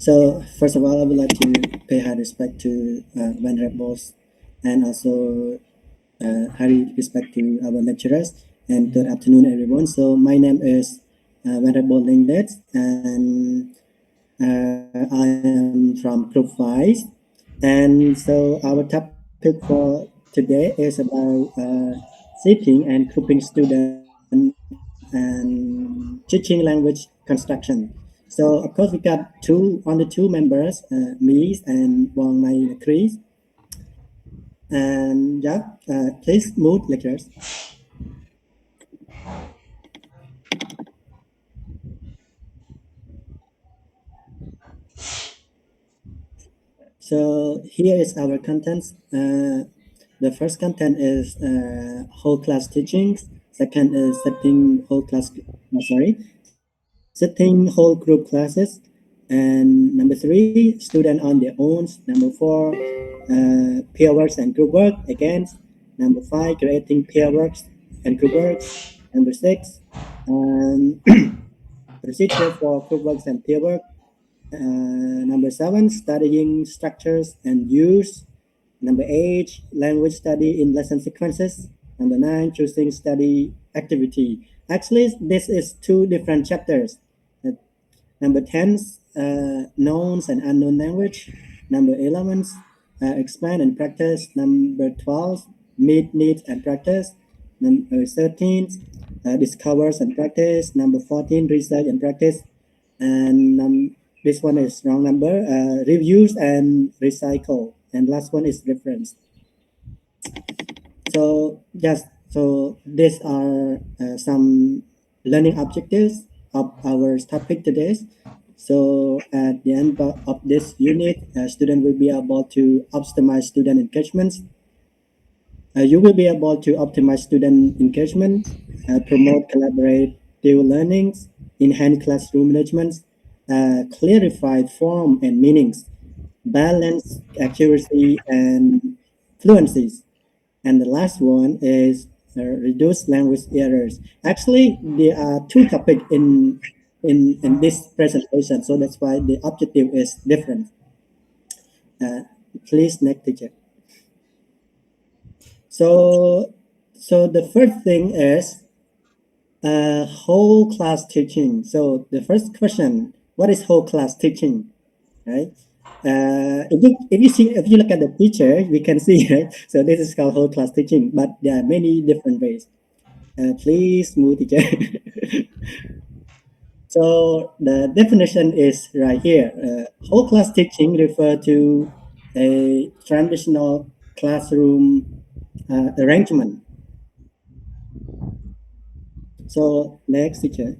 So first of all, I would like to pay high respect to venerables and also high respect to our lecturers, and good afternoon everyone. So my name is Venerable Linglet, and I am from Group 5, and so our topic for today is about seating and grouping students and teaching language construction. So of course we got only two members, me and Wong Mai Chris. And yeah, please move lectures. So here is our contents. The first content is whole class teachings. Second is setting whole group classes. And number 3, student on their own. Number 4, peer works and group work. Again, number 5, creating peer works and group works. Number 6, procedure for group works and peer work. Number 7, studying structures and use. Number 8, language study in lesson sequences. Number 9, choosing study activity. Actually, this is 2 different chapters. Number 10, knowns and unknown language. Number 11, expand and practice. Number 12, meet needs and practice. Number 13, discovers and practice. Number 14, research and practice. And this one is wrong number, reviews and recycle. And last one is reference. So these are some learning objectives of our topic today. So at the end of this unit, student will be able to optimize student engagement. You will be able to optimize student engagement, promote collaborative learnings, enhance classroom management, clarify form and meanings, balance accuracy and fluencies. And the last one is reduce language errors. Actually, there are 2 topics in this presentation, so that's why the objective is different. Please, next teacher. So the first thing is whole class teaching. So the first question, what is whole class teaching, right? If you look at the picture, we can see, right? So this is called whole class teaching, but there are many different ways. Please move, teacher. So the definition is right here. Whole class teaching refer to a traditional classroom arrangement. So next, teacher.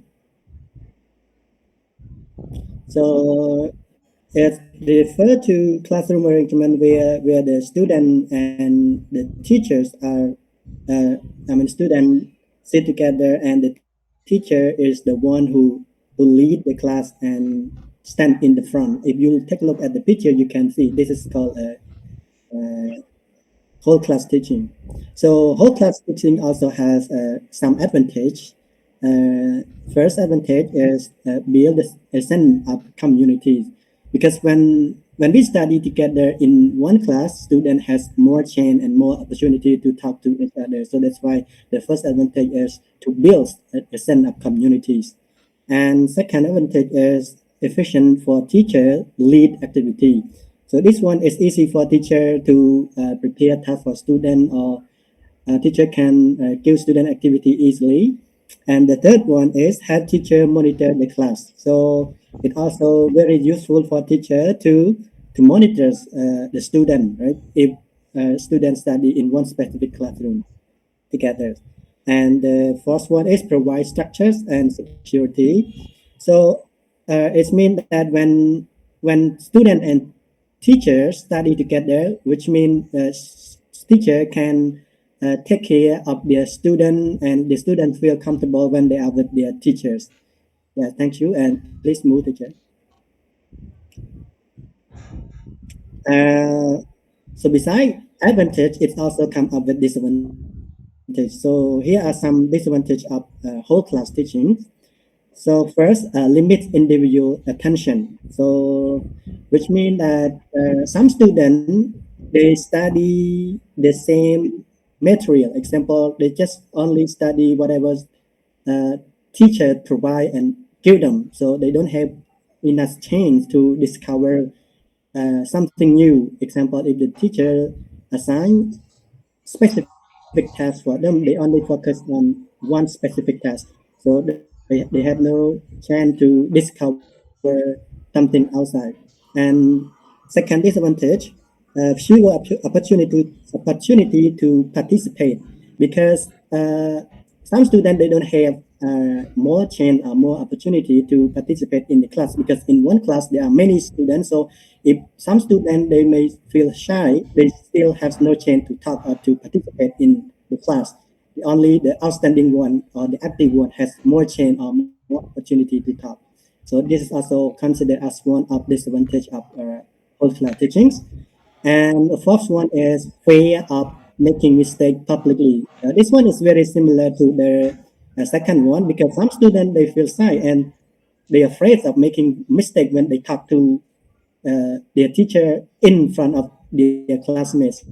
So it refers to classroom arrangement where the student and the teachers are, student sit together, and the teacher is the one who lead the class and stand in the front. If you take a look at the picture, you can see this is called whole class teaching. So whole class teaching also has some advantage. First advantage is build a sense of communities, because when we study together in one class, student has more chance and more opportunity to talk to each other. So that's why the first advantage is to build a sense of communities. And second advantage is efficient for teacher lead activity. So this one is easy for teacher to prepare task for student, or teacher can give student activity easily. And the third one is have teacher monitor the class. So it also very useful for teacher to monitor the student, right? If students study in one specific classroom together. And the fourth one is provide structures and security. So it means that when student and teacher study together, which means teacher can take care of their student, and the students feel comfortable when they are with their teachers. Yeah, thank you, and please move, teacher. So besides advantage, it also comes up with disadvantage. So here are some disadvantage of whole class teaching. So first, limit individual attention. So, which means that some students they study the same material. Example, they just only study whatever uh, teacher provide and give them. So they don't have enough chance to discover something new. Example, if the teacher assign specific task for them, they only focus on one specific task. So they have no chance to discover something outside. And second disadvantage, fewer opportunity to participate because some students they don't have more chance or more opportunity to participate in the class because in one class there are many students. So if some students they may feel shy, they still have no chance to talk or to participate in the class. Only the outstanding one or the active one has more chance or more opportunity to talk. So this is also considered as one of disadvantage of whole class teachings. And the fourth one is fear of making mistake publicly. This one is very similar to the second one because some students they feel shy and they're afraid of making mistake when they talk to their teacher in front of their classmates.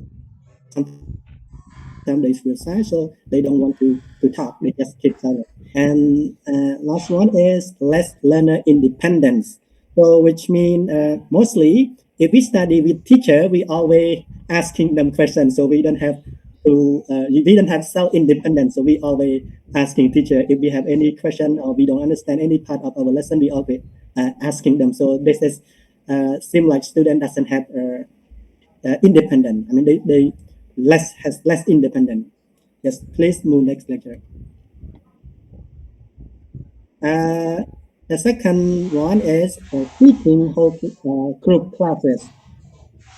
Sometimes they feel shy, so they don't want to talk. They just keep silent. And last one is less learner independence. So which means mostly if we study with teacher, we always asking them questions. So we don't have self-independence. So we always asking teacher if we have any question or we don't understand any part of our lesson, we always asking them. So this is seem like student doesn't have independent. I mean, they has less independent. Yes, please move next lecture. The second one is teaching whole group classes.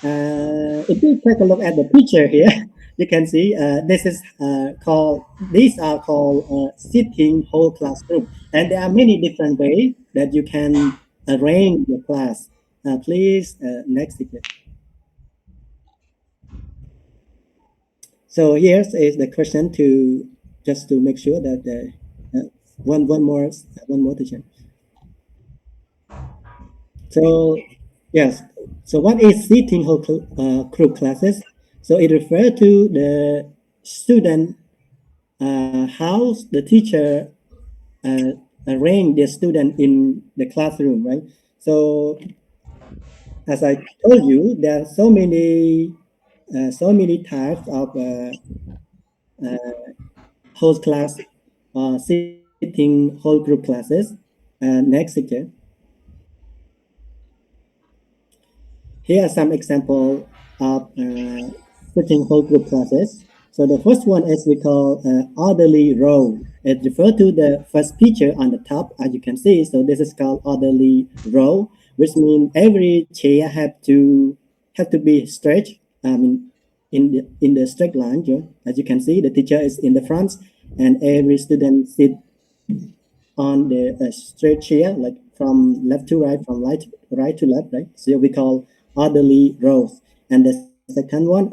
If you take a look at the picture here, you can see these are called sitting whole class group, and there are many different ways that you can arrange your class. Please next picture. So here is the question to just to make sure that one more teacher. So yes, so what is sitting whole group classes? So it refers to the student how the teacher arrange the student in the classroom, right? So as I told you, there are so many types of whole class sitting whole group classes. Next picture. Here are some examples of sitting whole group classes. So the first one is we call orderly row. It refers to the first picture on the top, as you can see. So this is called orderly row, which means every chair have to be straight. I mean, in the straight line. As you can see, the teacher is in the front, and every student sit on the straight chair, like from left to right, from right to left, right? So we call orderly rows. And the second one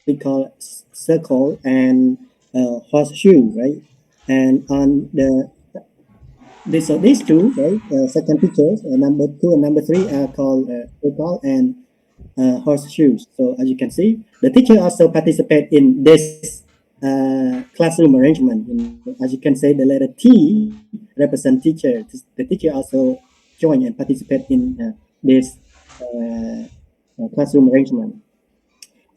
we call circle and horseshoe, right? And on these two, right? Second pictures, number 2 and number 3 are called circle and horseshoes. So as you can see, the teacher also participate in this classroom arrangement. As you can say, the letter T represent teacher. The teacher also join and participate in this classroom arrangement.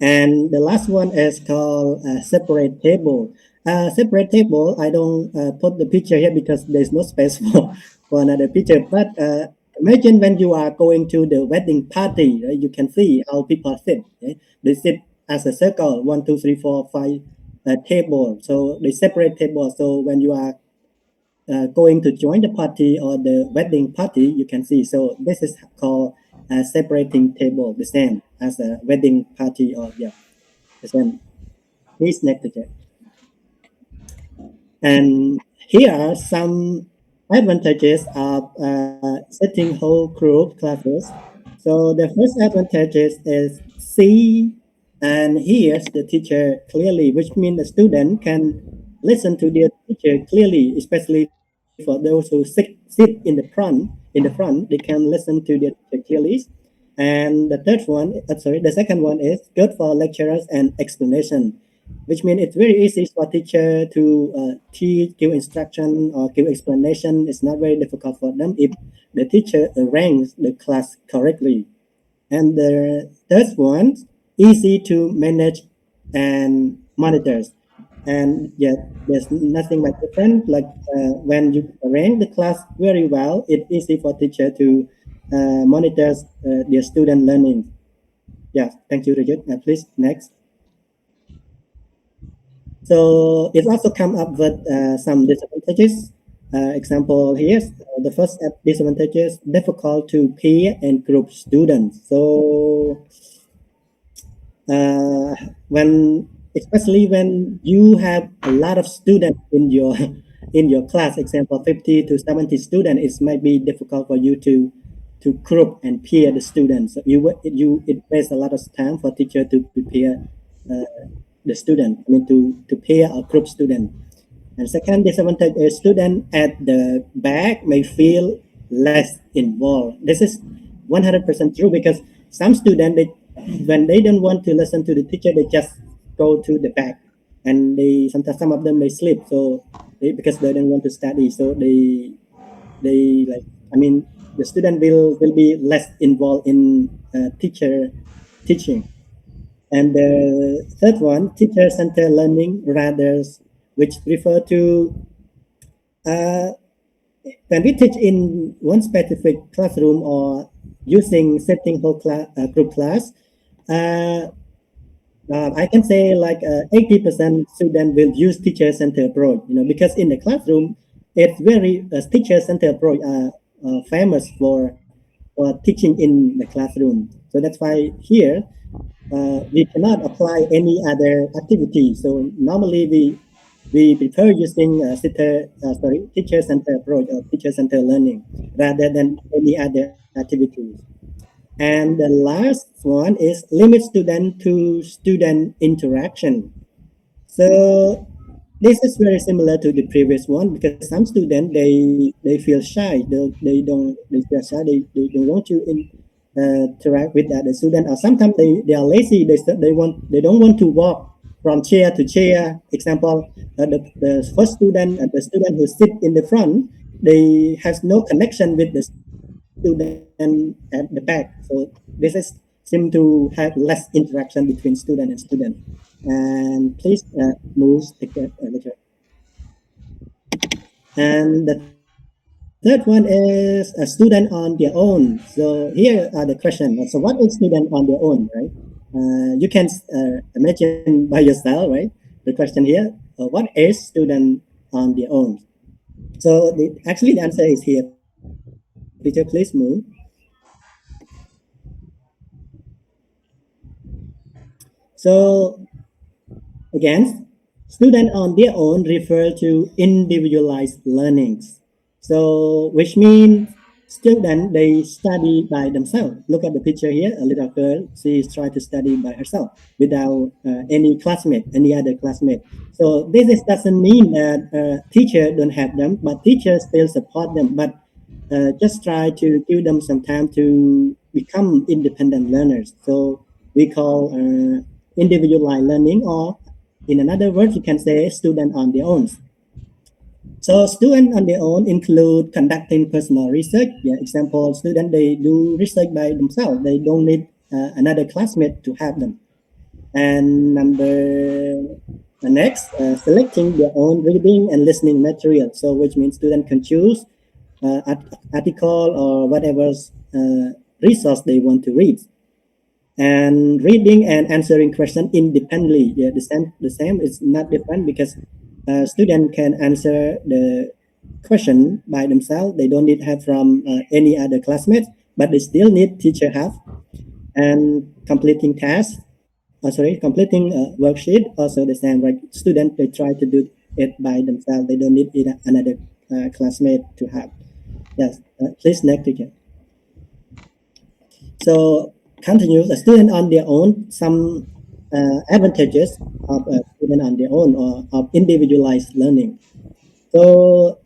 And the last one is called separate table. Separate table, I don't put the picture here because there's no space for another picture. But imagine when you are going to the wedding party, right? You can see how people sit. Okay? They sit as a circle, 1, 2, 3, 4, 5 table. So they separate table. So when you are going to join the party or the wedding party, you can see. So this is called separating table, the same as a wedding party or the same. Please next picture. And here are some advantages of setting whole group classes. So the first advantage is see and hears the teacher clearly, which means the student can listen to their teacher clearly, especially for those who sit in the front. They can listen to the teacher clearly. And the second one is good for lecturers and explanation, which means it's very easy for teacher to teach, give instruction or give explanation. It's not very difficult for them if the teacher arranges the class correctly. And the third one, easy to manage and monitors. And yet there's nothing much different. Like when you arrange the class very well, it's easy for teacher to monitor their student learning. Yeah, thank you, Rajat. Please next. So it also come up with some disadvantages. Example here, the first disadvantages, difficult to peer and group students. So especially when you have a lot of students in your class, example 50 to 70 students, it might be difficult for you to group and peer the students. So it wastes a lot of time for teacher to prepare the student, to pair or group student. And second disadvantage is student at the back may feel less involved. This is 100% true, because some students, when they don't want to listen to the teacher, they just go to the back, and sometimes some of them may sleep. So because they don't want to study, so the student will be less involved in teacher teaching. And the third one, teacher-centered learning, which refer to when we teach in one specific classroom or using setting whole group class, I can say like 80% student will use teacher-centered approach, because in the classroom, it's very teacher-centered approach famous for teaching in the classroom. So that's why here we cannot apply any other activity. So normally we prefer using teacher-centered approach or teacher-centered learning rather than any other activities. And the last one is limit student to student interaction. So this is very similar to the previous one, because some students they feel shy. They don't want to interact with other students, or sometimes they are lazy. They don't want to walk from chair to chair. Example, the first student and the student who sit in the front, they has no connection with the student at the back. So this seem to have less interaction between student and student. And please move the lecture. And the third one is a student on their own. So here are the questions. So what is student on their own, right? You can imagine by yourself, right? The question here, what is student on their own? So the answer is here. Teacher, please move. So again, student on their own refer to individualized learnings. So which means student, they study by themselves. Look at the picture here, a little girl, she is trying to study by herself without any other classmate. So this doesn't mean that teacher don't have them, but teachers still support them, but just try to give them some time to become independent learners. So we call individualized learning, or in another word, you can say student on their own. So student on their own include conducting personal research. Yeah, example, student, they do research by themselves. They don't need another classmate to help them. And next, selecting their own reading and listening material. So which means student can choose article or whatever resource they want to read. And reading and answering questions independently. Yeah, the same. It's not different, because student can answer the question by themselves. They don't need help from any other classmates, but they still need teacher help. And completing tasks, completing worksheet, also the same. Right, student, they try to do it by themselves. They don't need another classmate to help. Yes, please next teacher. So continue, a student on their own, some advantages of a student on their own or of individualized learning. So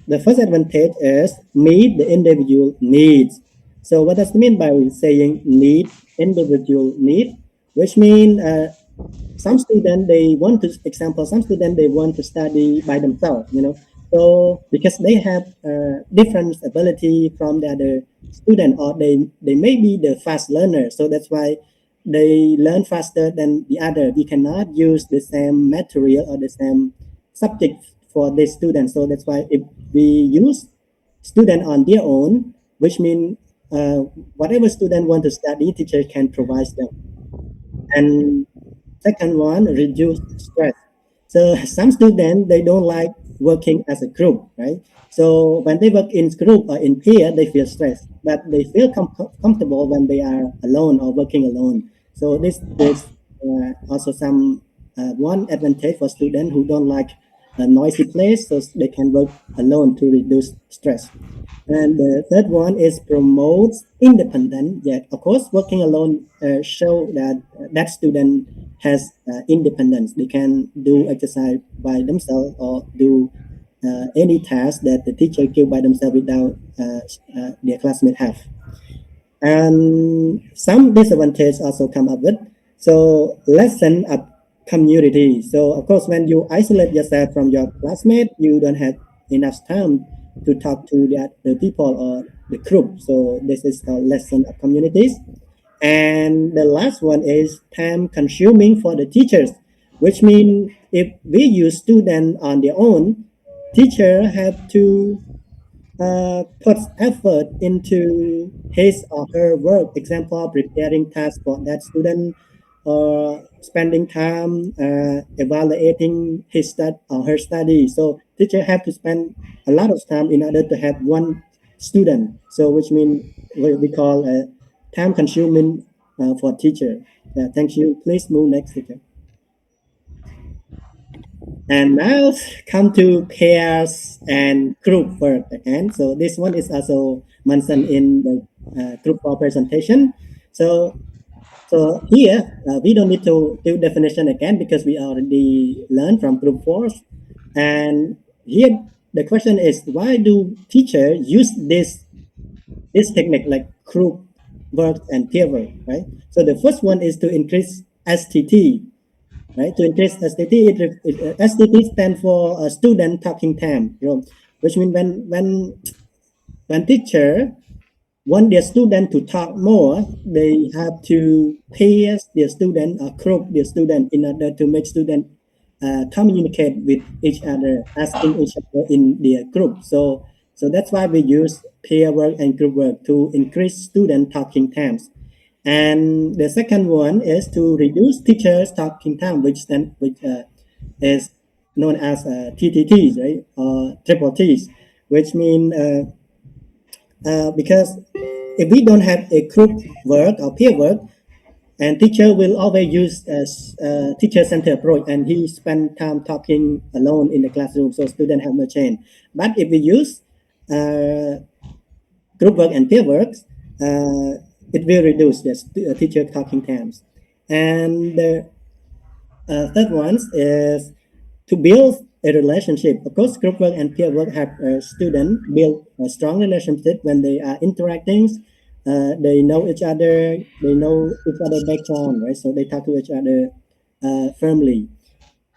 the first advantage is meet the individual needs. So what does it mean by saying need individual need? Which means some students they want to study by themselves, so because they have different ability from the other student, or they may be the fast learner, so that's why they learn faster than the other. We cannot use the same material or the same subject for this student, so that's why if we use student on their own, which means whatever student want to study, teacher can provide them. And second one, reduce stress. So some students they don't like working as a group, right? So when they work in group or in peer, they feel stressed, but they feel comfortable when they are alone or working alone. So this is also some one advantage for students who don't like a noisy place, so they can work alone to reduce stress. And the third one is promotes independence. Yeah, of course, working alone show that that student has independence. They can do exercise by themselves or do any task that the teacher give by themselves without their classmate have. And some disadvantages also come up with. So lessen up community. So of course, when you isolate yourself from your classmate, you don't have enough time to talk to the people or the group. So this is called lessen of communities. And the last one is time consuming for the teachers, which means if we use students on their own, teacher have to put effort into his or her work. Example, preparing tasks for that student, or spending time evaluating his or her study. So teacher have to spend a lot of time in order to have one student. So which means we call time consuming for teacher. Thank you. Please move next, teacher. And now come to pairs and group work again. So this one is also mentioned in the group 4 presentation. So here we don't need to do definition again because we already learned from group 4. And here the question is, why do teachers use this technique like group work and peer work, right? So the first one is to increase STT. Right, to increase STT, STT stands for student talking time, which means when teacher want their student to talk more, they have to pair their student or group their student in order to make student communicate with each other, asking each other in their group. So that's why we use peer work and group work to increase student talking times. And the second one is to reduce teachers talking time, which is known as TTTs, right, or triple T's, which mean because if we don't have a group work or peer work, and teacher will always use teacher-centered approach, and he spend time talking alone in the classroom, so students have no change. But if we use group work and peer work, it will reduce the teacher talking times. And the third one is to build a relationship. Of course, group work and peer work have students build a strong relationship when they are interacting. They know each other, they know each other background, right? So they talk to each other firmly.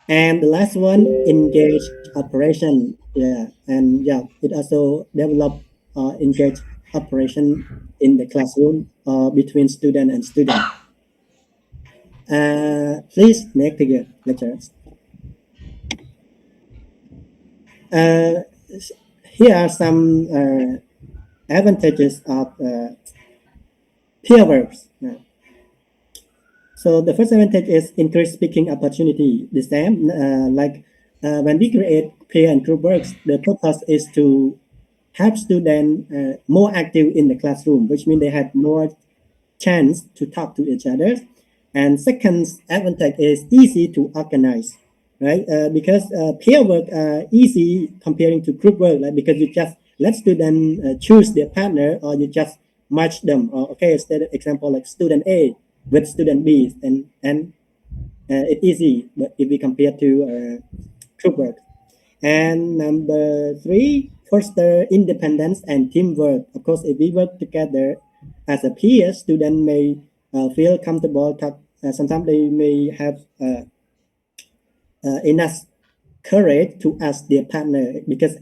And the last one, engage operation. It also develop engage operation in the classroom between student and student. Please next figure, lecturers. Here are some advantages of peer work. So the first advantage is increased speaking opportunity. The same when we create peer and group works, the purpose is to have students more active in the classroom, which means they have more chance to talk to each other. And second advantage is easy to organize, right? Because peer work easy comparing to group work, like because you just let students choose their partner, or you just match them. Okay, example like student A with student B, and it's easy, but if we compare to group work. And number 3, foster independence and teamwork. Of course, if we work together as a peer, student may feel comfortable. Sometimes they may have enough courage to ask their partner, because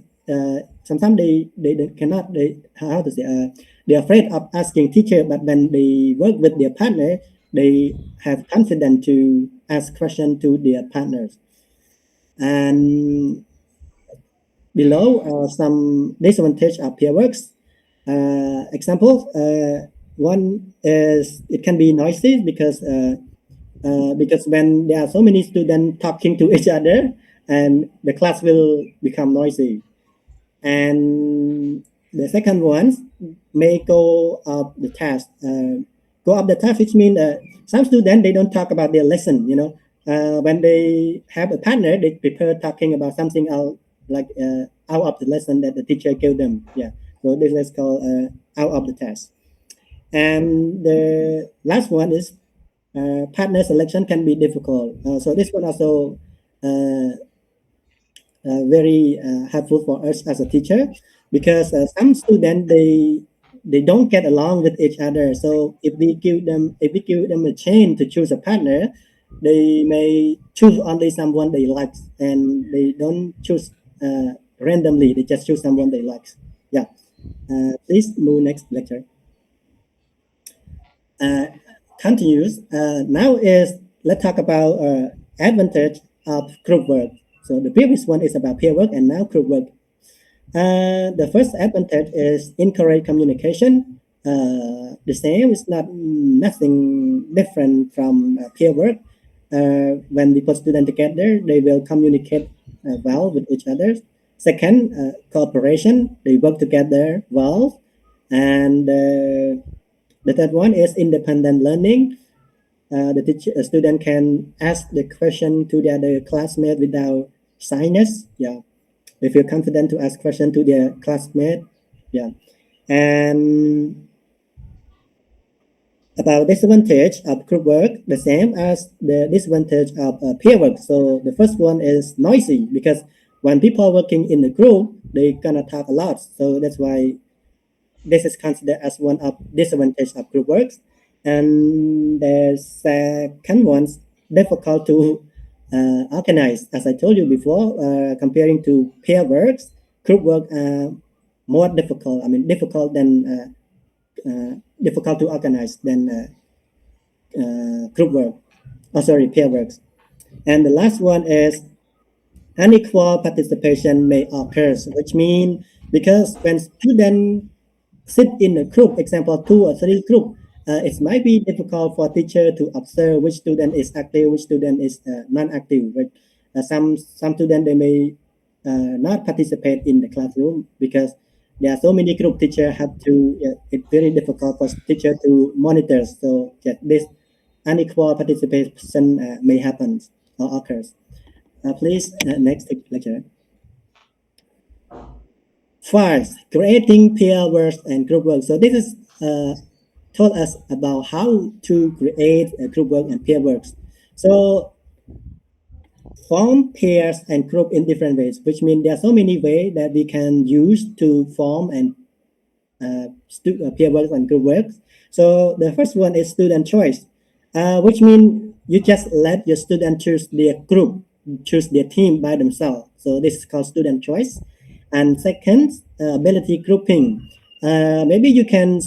sometimes they cannot, how to say, they're afraid of asking teacher, but when they work with their partner, they have confidence to ask questions to their partners. And below some disadvantage of peer works. Examples, one is it can be noisy because when there are so many students talking to each other, and the class will become noisy. And the second one may go off the task. Go off the task, which means some students, they don't talk about their lesson. When they have a partner, they prefer talking about something else, like out of the lesson that the teacher gave them. Yeah, so this is called out of the task. And the last one is partner selection can be difficult. So this one also very helpful for us as a teacher, because some students, they don't get along with each other. So if we give them a chance to choose a partner, they may choose only someone they like, and they don't choose randomly. They just choose someone they like. Yeah. Please move next lecture. Continues. Now let's talk about advantage of group work. So the previous one is about peer work, and now group work. The first advantage is encourage communication. The same, is nothing different from peer work. When we put students together, they will communicate well with each other. Second, cooperation. They work together well. And the third one is independent learning. The student can ask the question to the other classmate without shyness. Yeah, they feel confident to ask question to their classmate. Yeah, and about disadvantage of group work, the same as the disadvantage of peer work. So the first one is noisy, because when people are working in a group, they gonna talk a lot. So that's why this is considered as one of disadvantage of group works. And the second one's difficult to organize. As I told you before, comparing to peer works, group work more difficult. I mean, difficult to organize than group work. Oh, sorry, peer works. And the last one is unequal participation may occur, which means because when students sit in a group, example 2 or 3 group, it might be difficult for teacher to observe which student is active, which student is non-active. But some student, they may not participate in the classroom because there are so many group. Teacher have to. It's very difficult for teacher to monitor. So this unequal participation may happen or occurs. Please next lecture. First, creating peer work and group work. So this is told us about how to create a group work and peer works. So form pairs and group in different ways, which means there are so many ways that we can use to form and peer work and group work. So the first one is student choice, which means you just let your student choose their group, choose their team by themselves. So this is called student choice. And second, ability grouping. Maybe you can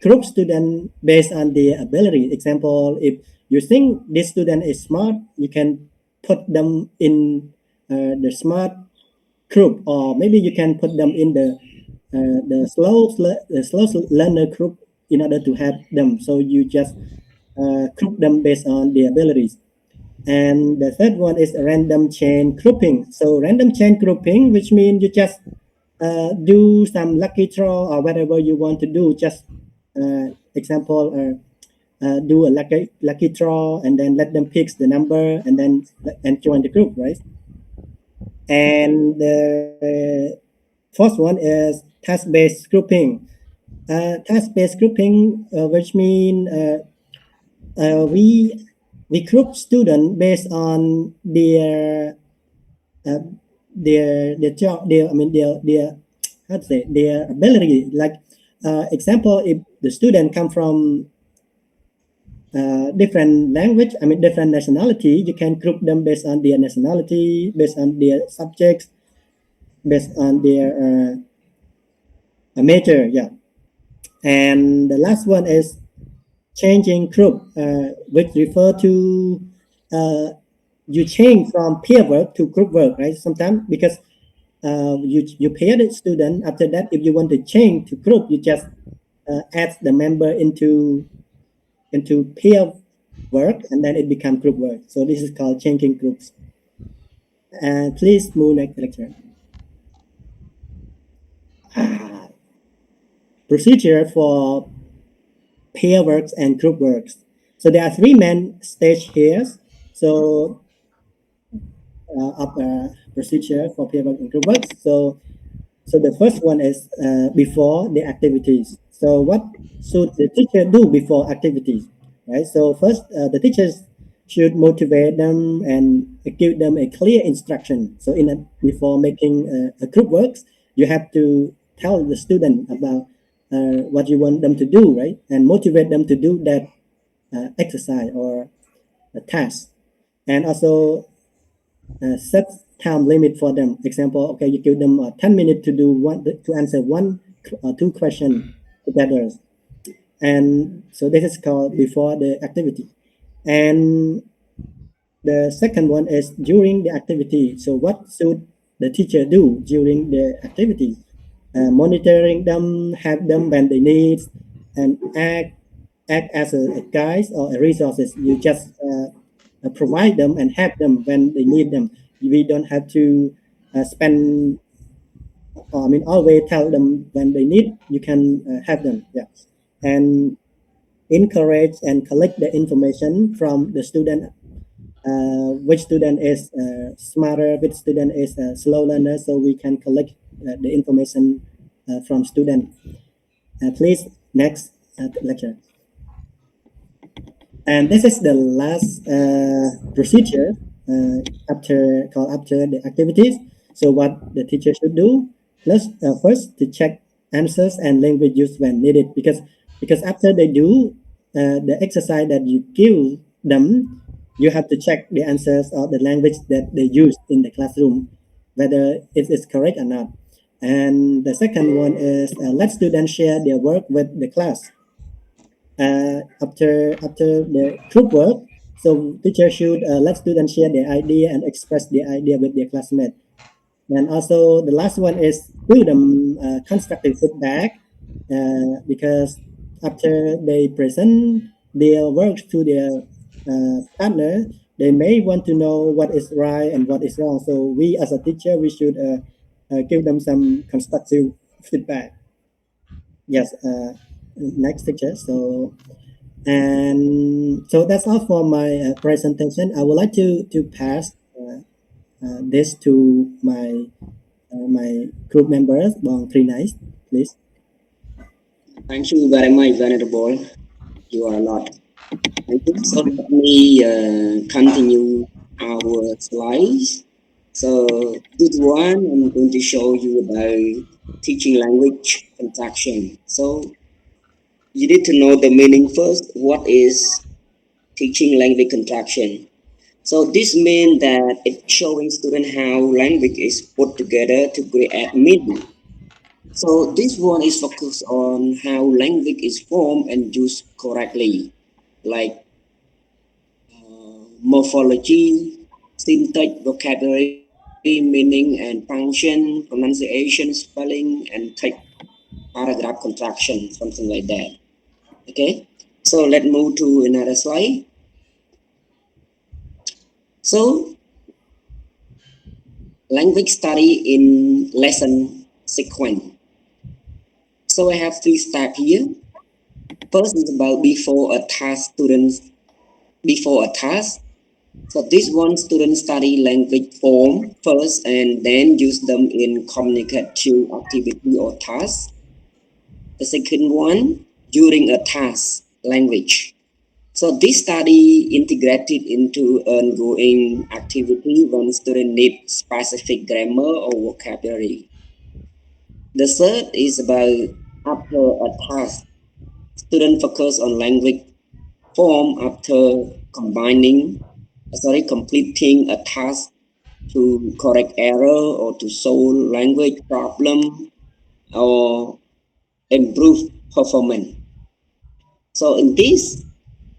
group student based on their ability. Example, if you think this student is smart, you can put them in the smart group, or maybe you can put them in the slow learner group in order to help them. So you just group them based on their abilities. And the third one is random chain grouping. So random chain grouping, which means you just do some lucky draw or whatever you want to do. Just example, do a lucky draw and then let them pick the number and then join the group, right? And the fourth one is task-based grouping. Task-based grouping, which means we group students based on their job, their how to say, their ability. Like example, if the student come from different language, different nationality, you can group them based on their nationality, based on their subjects, based on their major. Yeah. And the last one is changing group, which refer to you change from peer work to group work, right? Sometimes because you pair the student. After that, if you want to change to group, you just add the member into peer work, and then it becomes group work. So this is called changing groups. And please move next lecture. Procedure for pair works and group works. So there are three main stage here. So of procedure for pair work and group works. So the first one is before the activities. So what should the teacher do before activities? Right. So first, the teachers should motivate them and give them a clear instruction. So before making a group works, you have to tell the student about what you want them to do, right? And motivate them to do that exercise or a task. And also set time limit for them. Example, okay, you give them 10 minutes to answer one or two questions together. And so this is called before the activity. And the second one is during the activity. So what should the teacher do during the activity? Monitoring them, help them when they need, and act as a guide or a resources. You just provide them and help them when they need them. We don't have to spend, always tell them when they need. You can help them. Yeah. And encourage and collect the information from the student. Which student is smarter, which student is slow learner, so we can collect the information from student. Please, next lecture. And this is the last procedure after the activities. So what the teacher should do, first to check answers and language use when needed, because after they do the exercise that you give them, you have to check the answers or the language that they use in the classroom, whether it is correct or not. And the second one is let students share their work with the class. After the group work, so teacher should let students share their idea and express their idea with their classmates. And also the last one is give them constructive feedback, because after they present their work to their partner, they may want to know what is right and what is wrong. So we as a teacher, we should give them some constructive feedback. Yes. Next picture. So that's all for my presentation. I would like to pass this to my group members, Bong Three Nice, please. Thank you very much, Venerable. You are a lot. Thank you. So let me continue our slides. So this one, I'm going to show you about teaching language contraction. So you need to know the meaning first. What is teaching language contraction? So this means that it's showing students how language is put together to create meaning. So this one is focused on how language is formed and used correctly, like morphology, syntax, vocabulary, meaning and function, pronunciation, spelling, and type, paragraph contraction, something like that. Okay, so let's move to another slide. So language study in lesson sequence. So I have 3 steps here. First is about before a task, before a task. So this one, students study language form first and then use them in communicative activity or task. The second one, during a task, language. So this study integrated into ongoing activity when students need specific grammar or vocabulary. The third is about after a task. Students focus on language form after completing a task to correct error or to solve language problem or improve performance. So in this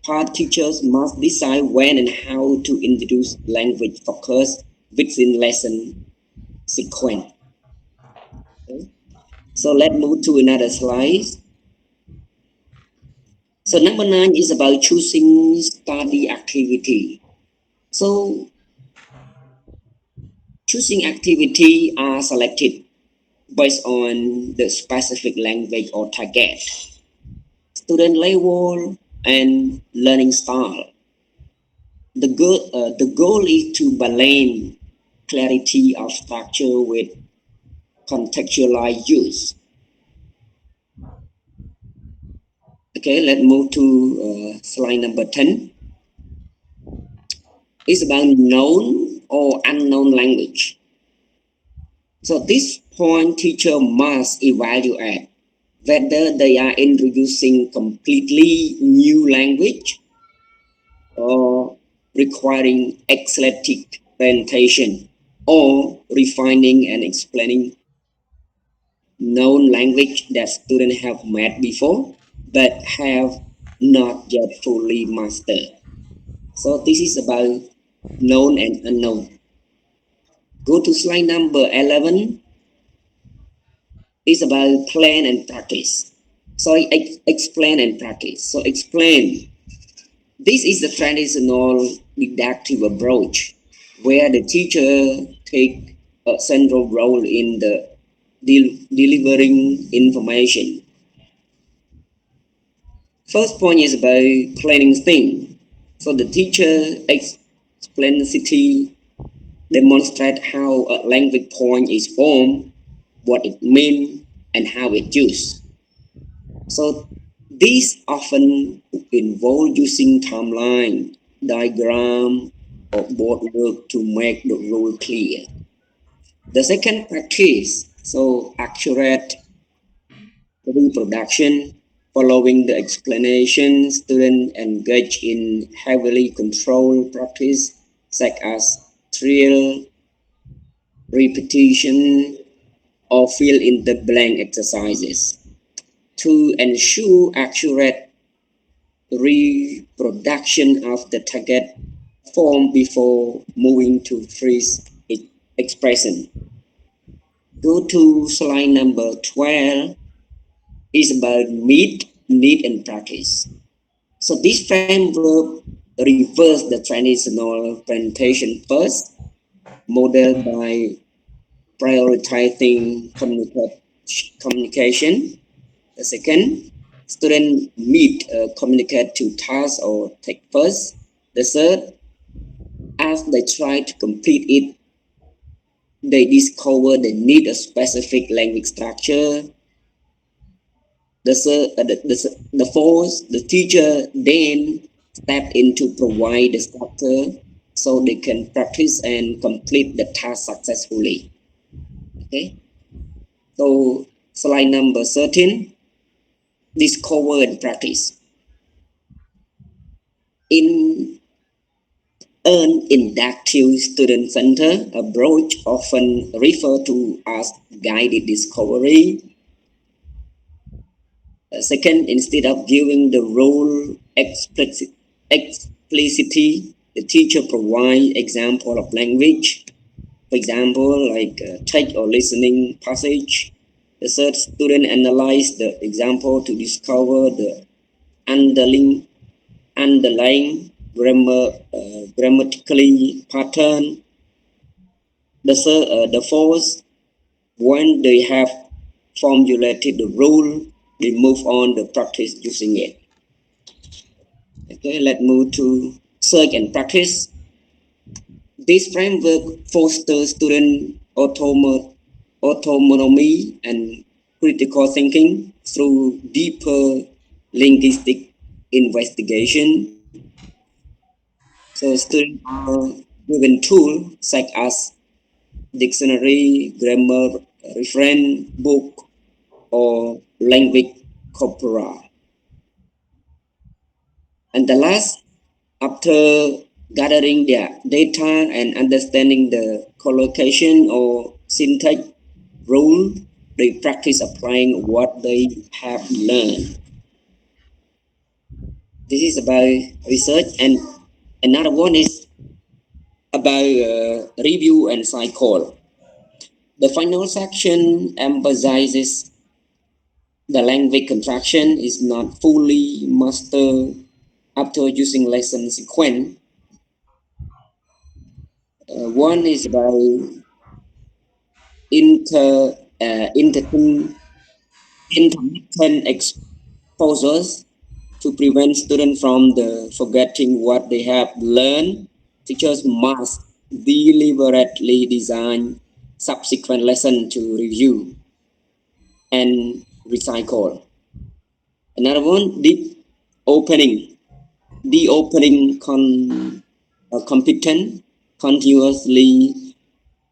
part, teachers must decide when and how to introduce language focus within lesson sequence. Okay. So let's move to another slide. So number 9 is about choosing study activity. So choosing activity are selected based on the specific language or target, student level, and learning style. The goal is to balance clarity of structure with contextualized use. Okay, let's move to slide number 10. It's about known or unknown language. So this point, teacher must evaluate whether they are introducing completely new language or requiring eclectic presentation or refining and explaining known language that students have met before but have not yet fully mastered. So this is about known and unknown. Go to slide number 11. It's about plan and practice. Sorry, explain and practice. So explain. This is the traditional didactic approach where the teacher takes a central role in the delivering information. First point is about planning thing. So the teacher explicitly demonstrate how a language point is formed, what it means, and how it's used. So these often involve using timeline, diagram, or board work to make the rule clear. The second practice, so accurate reproduction. Following the explanation, students engage in heavily controlled practice such as trial, repetition, or fill in the blank exercises to ensure accurate reproduction of the target form before moving to freeze expression. Go to slide number 12. Is about meet, need, and practice. So this framework reverses the traditional presentation first, modeled by prioritizing communication. The second, students meet, communicate to task or take first. The third, as they try to complete it, they discover they need a specific language structure. The fourth, the teacher then step in to provide the structure so they can practice and complete the task successfully. Okay, so slide number 13, discover and practice. In an inductive student center approach, often referred to as guided discovery. Second, instead of giving the role explicitly, the teacher provides example of language. For example, like text or listening passage. The third, student analyze the example to discover the underlying grammatically pattern. The fourth, when they have formulated the rule, they move on to practice using it. Okay, let's move to search and practice. This framework fosters student autonomy and critical thinking through deeper linguistic investigation So students are given tools such as dictionary, grammar, reference book, or language corpora. And the last, after gathering their data and understanding the collocation or syntax rule, they practice applying what they have learned. This is about research, and another one is about review and cycle. The final section emphasizes the language contraction is not fully mastered after using lesson sequence. One is about intermittent exposures to prevent students from forgetting what they have learned. Teachers must deliberately design subsequent lessons to review and recycle. Another one, deep opening. The opening competent continuously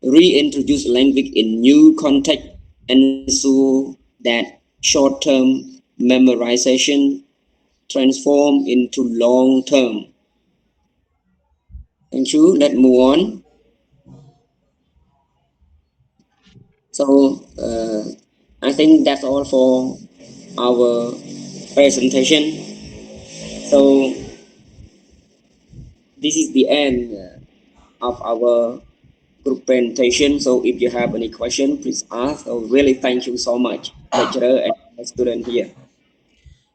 reintroduce language in new context and ensure that short-term memorization transform into long-term. Thank you. Let's move on. So I think that's all for our presentation. So this is the end of our group presentation. So if you have any question, please ask. So really thank you so much, lecturer and student here.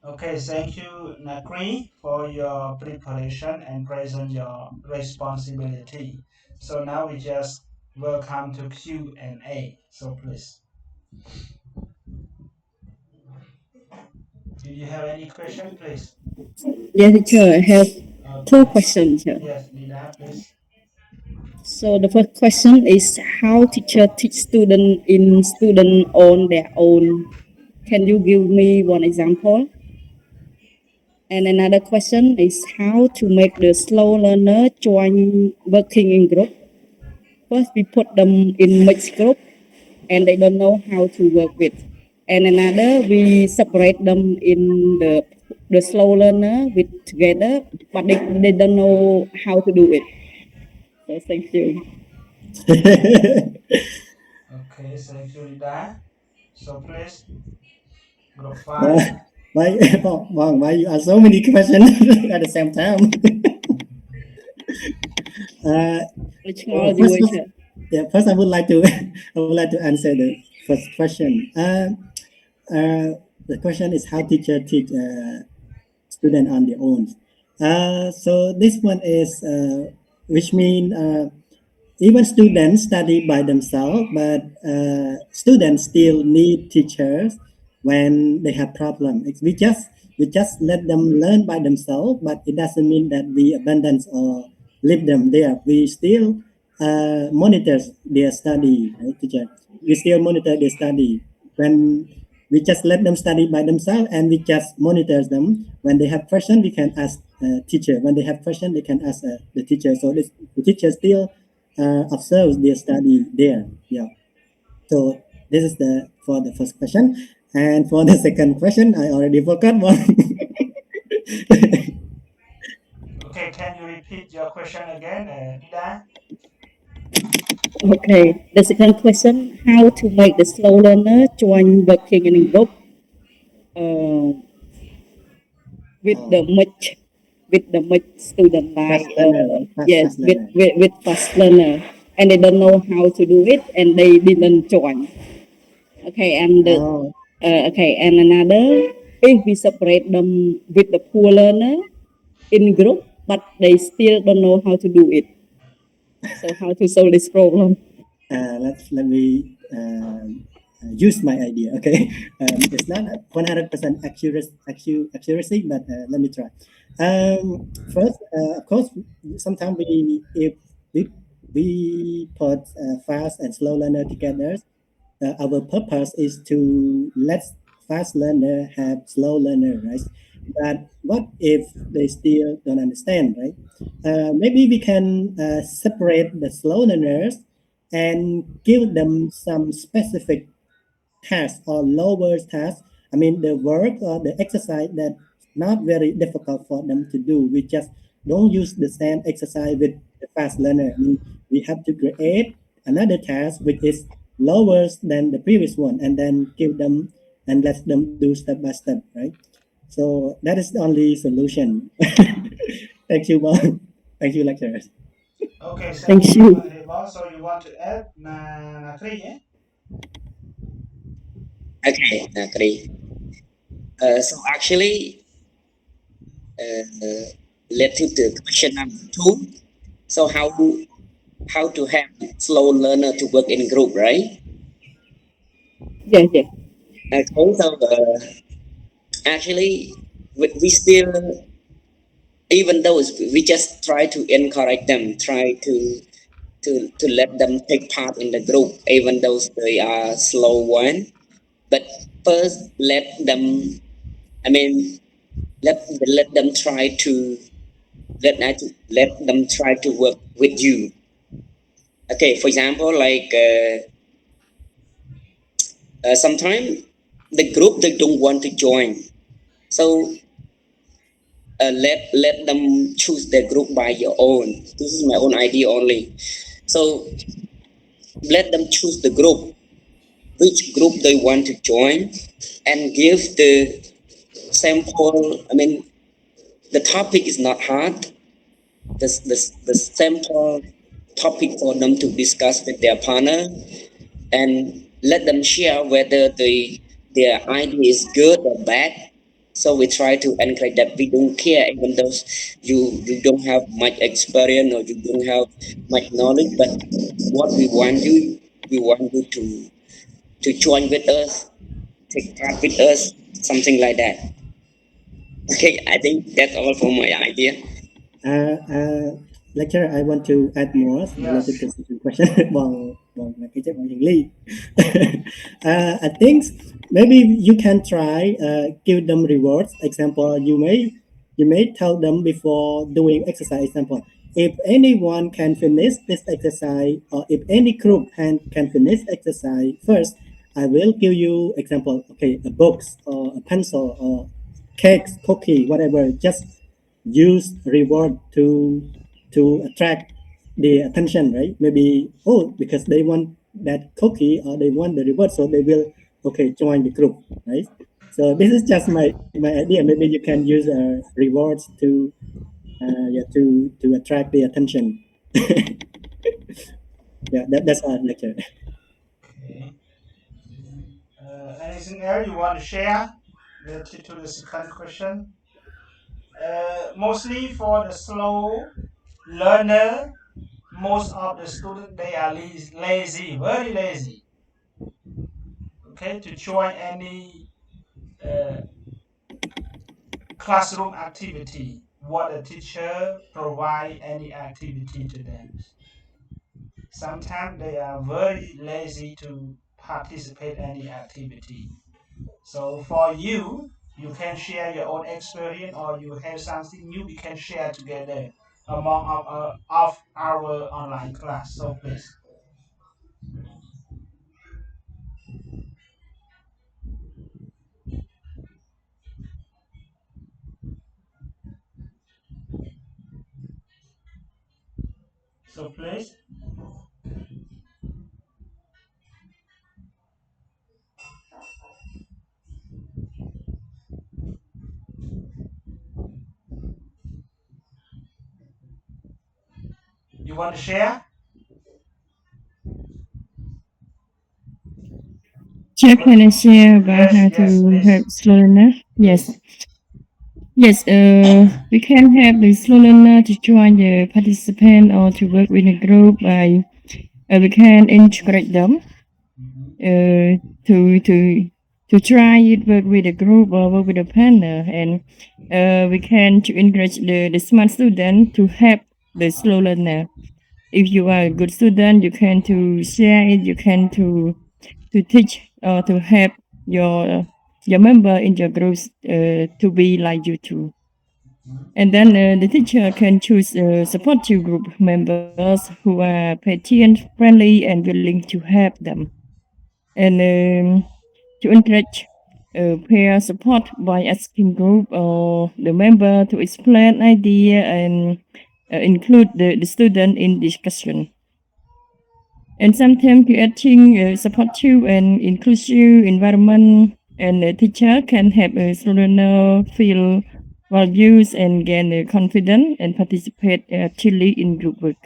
Okay, thank you, Nakri, for your preparation and praise on your responsibility. So now we just welcome to Q&A. So please, do you have any question, please? Yes, teacher, I have two Okay. questions here. Yes, Lida, please. So the first question is how teacher teach student in student on their own. Can you give me one example? And another question is how to make the slow learner join working in group. First, we put them in mixed group and they don't know how to work with. And another, we separate them in the slow learner with together, but they don't know how to do it. So thank you. Okay, thank you, Lida. So please, group 5. why you ask so many questions at the same time? Technology First, teacher. first I would like to answer the first question. The question is how teacher teach student on their own. So this one is which mean even students study by themselves, but students still need teachers when they have problem. We just let them learn by themselves, but it doesn't mean that we abandon or leave them there. We still monitor their study, right, teacher? We still monitor their study when we just let them study by themselves, and we just monitor them. When they have question, we can ask teacher. When they have question, they can ask the teacher. So the teacher still observe their study there. Yeah. So this is for the first question, and for the second question, I already forgot one. Okay, can you repeat your question again, Lida? Okay. The second question, how to make the slow learner join working in a group uh, with the much student like Fast learner, yes fast learner. with fast learner and they don't know how to do it and they didn't join. Okay, and Oh, okay, and another, if we separate them with the poor learner in group, but they still don't know how to do it. So how to solve this problem? let me use my idea. Okay, it's not 100% accuracy, but let me try. First, of course, sometimes if we put fast and slow learner together, our purpose is to let fast learner have slow learner, right? But what if they still don't understand, right? Maybe we can separate the slow learners and give them some specific tasks or lower tasks. I mean, the work or the exercise that's not very difficult for them to do. We just don't use the same exercise with the fast learner. I mean, we have to create another task which is lower than the previous one, and then give them and let them do step by step, right? So that is the only solution. Thank you, Bob. Thank you, lecturers. Okay, Thank you. So you want to add Nakri, yeah? Okay, agree. So actually, let's to the question number 2. So how to have slow learner to work in group, right? Yeah, yeah. Okay, so actually we still, even though we just try to encourage them, try to let them take part in the group, even though they are slow one. But first, let them, I mean, let them try to let them try to work with you. Okay, for example, like sometimes the group they don't want to join, so let them choose their group by your own. This is my own idea only. So let them choose the group, which group they want to join, and give the sample. I mean, the topic is not hard. The sample topic for them to discuss with their partner, and let them share whether their idea is good or bad. So we try to encourage that we don't care, even though you don't have much experience or you don't have much knowledge, but what we want you to join with us, take part with us, something like that. Okay, I think that's all for my idea. Lecturer, I want to add more related to the question. I think maybe you can try give them rewards. Example, you may tell them before doing exercise. Example, if anyone can finish this exercise, or if any group can finish exercise first, I will give you example. Okay, a box or a pencil or cakes, cookie, whatever. Just use reward to attract the attention, right? Maybe because they want that cookie or they want the reward, so they will join the group, right? So this is just my idea. Maybe you can use rewards to attract the attention. Yeah, that's our lecture. Okay. Anything else you want to share related to the second question? Mostly for the slow learner, most of the students they are lazy, very lazy. Okay, to join any classroom activity, what a teacher provide any activity to them. Sometimes they are very lazy to participate any activity. So for you, you can share your own experience, or you have something new we can share together among of our online class. So please. So please. You want to share? Jeff, can I share about how to Yes. help slow learner? Yes. Yes, we can help the slow learner to join the participant or to work with a group by we can encourage them to try it, work with a group or work with a partner, and we can to encourage the smart student to help the slow learner. If you are a good student, you can to share it, you can to teach or to help your member in your groups to be like you too. And then the teacher can choose supportive group members who are patient, friendly, and willing to help them. And to encourage peer support by asking group or the member to explain idea and include the student in discussion. And sometimes creating a supportive and inclusive environment, and the teacher can help students feel valued and gain confidence and participate actively in group work.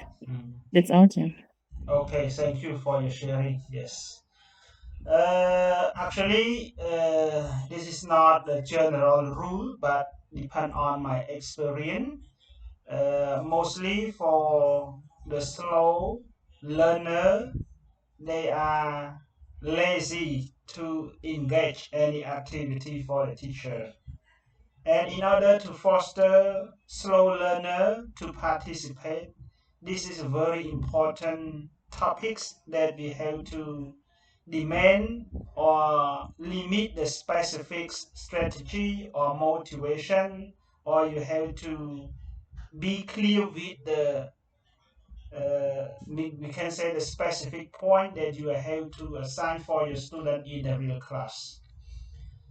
That's all, Jim. Okay, thank you for your sharing. Yes. Actually, this is not the general rule, but depend on my experience. Mostly for the slow learner, they are lazy to engage any activity for the teacher. And in order to foster slow learner to participate, this is a very important topics that we have to demand or limit the specific strategy or motivation, or you have to be clear with the we can say the specific point that you have to assign for your student in the real class.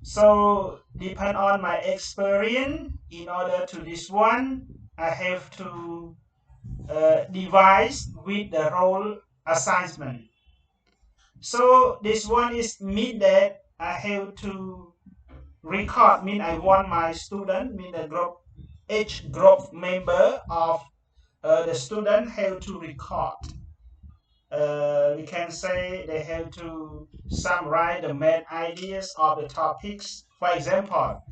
So depend on my experience, in order to this one, I have to devise with the role assignment. So this one is mean that I have to record, mean I want my student, mean the group, each group member of the student have to record. We can say they have to summarize the main ideas of the topics. For example,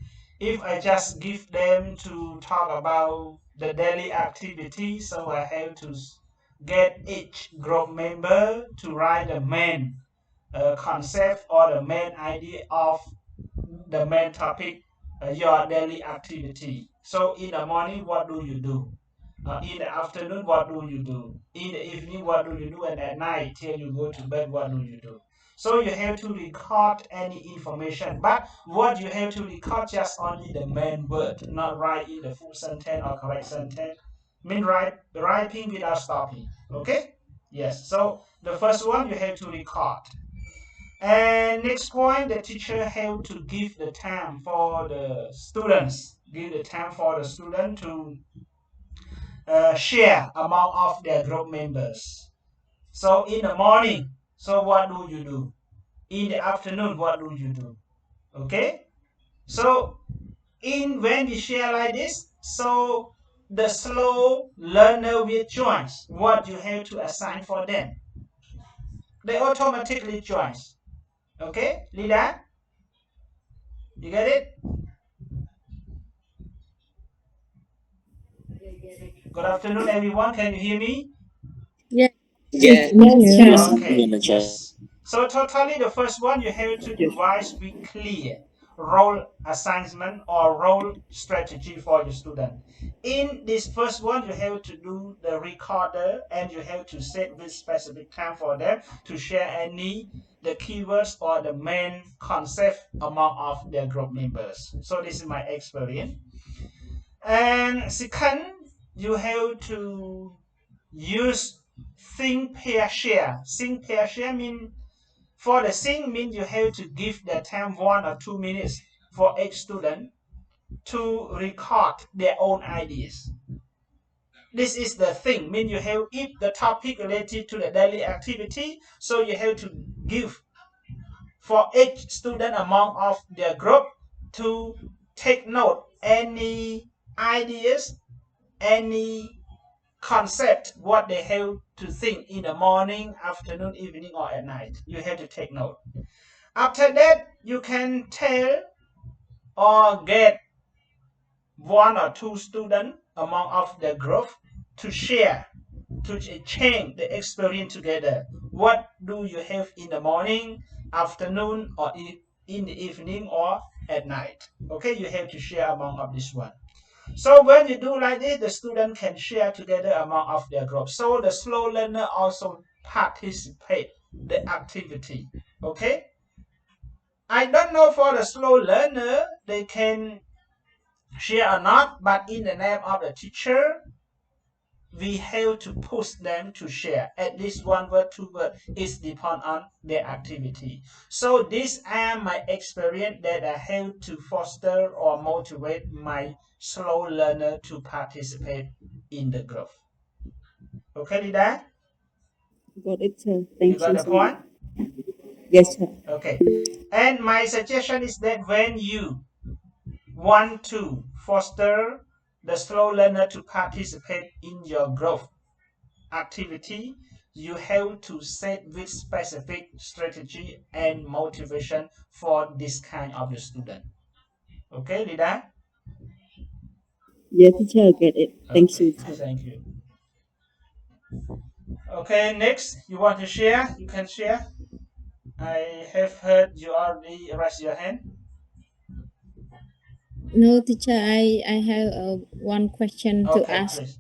if I just give them to talk about the daily activity, so I have to get each group member to write the main concept or the main idea of the main topic, your daily activity. So in the morning, what do you do? In the afternoon, what do you do? In the evening, what do you do? And at night, till you go to bed, what do you do? So you have to record any information, but what you have to record just only the main word, not write in the full sentence or correct sentence. Mean writing without stopping. Okay? Yes. So the first one you have to record. And next point, the teacher have to give the time for the students. Give the time for the student to share among of their group members. So in the morning, so what do you do? In the afternoon, what do you do? Okay? So when we share like this, so the slow learner will join what you have to assign for them. They automatically join. Okay, Lida? You get it? Good afternoon, everyone. Can you hear me? Yes. Yes. Yes. Okay. Yes. So totally the first one you have to devise with clear role assignment or role strategy for your student. In this first one, you have to do the recorder and you have to set with specific time for them to share any the keywords or the main concept among of their group members. So this is my experience. And second, you have to use think pair share. Think pair share mean for the think mean you have to give the time 1 or 2 minutes for each student to record their own ideas. This is the thing mean you have if the topic related to the daily activity, so you have to give for each student among of their group to take note any ideas, any concept, what they have to think in the morning, afternoon, evening, or at night. You have to take note. After that, you can tell or get 1 or 2 students among of the group to share, to change the experience together. What do you have in the morning, afternoon, or in the evening, or at night? Okay, you have to share among of this one. So when you do like this, the student can share together among of their group. So the slow learner also participate the activity. Okay. I don't know for the slow learner, they can share or not, but in the name of the teacher, we have to push them to share at least 1 word, 2 words. It depends on their activity. So these are my experience that I have to foster or motivate my slow learner to participate in the group. Okay, Lida? Got it, sir. You Thank got you the so point? much. Yes, sir. Okay. And my suggestion is that when you want to foster the slow learner to participate in your growth activity, you have to set with specific strategy and motivation for this kind of the student. Okay, Lida? Yeah, teacher, get it. Thank Okay, you, sir. thank you. Okay, next, you want to share? You can share. I have heard you already raise your hand. No, teacher, I have one question to Okay, ask please.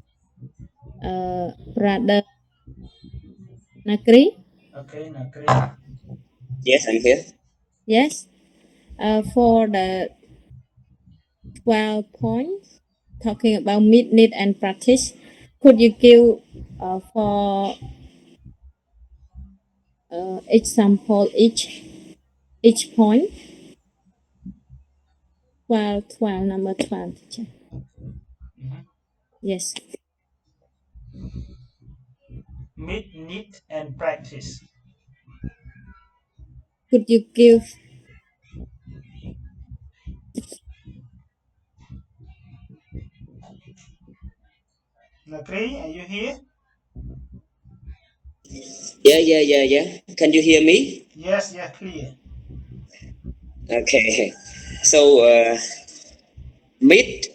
brother Nakri. Okay, Nakri. Yes, I'm here. Yes. For the 12 points talking about meet, need, and practice, could you give for example each point? 12, number 12, teacher. Yes. Meet, need, and practice. Could you give Nakri, are you here? Yeah. Can you hear me? Yes, yeah, clear. Okay. So, meet,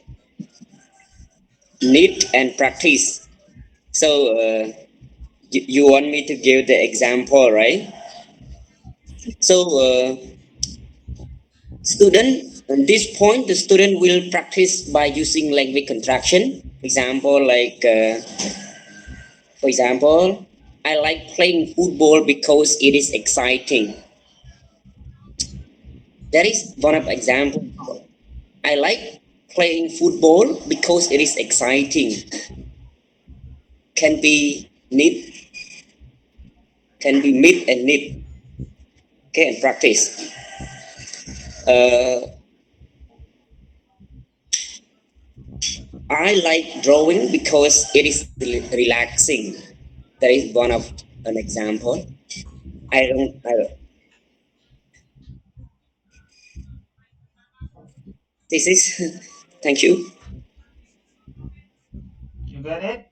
need, and practice. So, you want me to give the example, right? So, student, at this point, the student will practice by using language contraction. Example, like, for example, I like playing football because it is exciting. That is one of example. I like playing football because it is exciting. Can be need, can be meet and need. Okay, and practice. I like drawing because it is relaxing. That is one of an example. I don't. This is. Thank you. You get it?